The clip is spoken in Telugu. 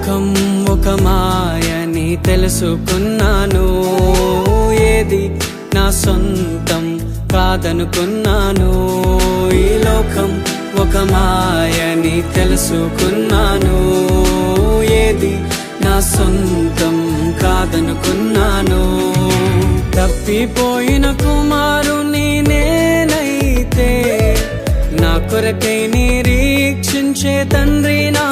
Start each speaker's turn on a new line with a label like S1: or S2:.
S1: లోకం ఒక మాయని తెలుసుకున్నాను, ఏది నా సొంతం కాదనుకున్నాను. ఈ లోకం ఒక మాయని తెలుసుకున్నాను, ఏది నా సొంతం కాదనుకున్నాను. తప్పిపోయిన కుమారుని నేనైతే, నా కొరకై నిరీక్షించే తండ్రి నా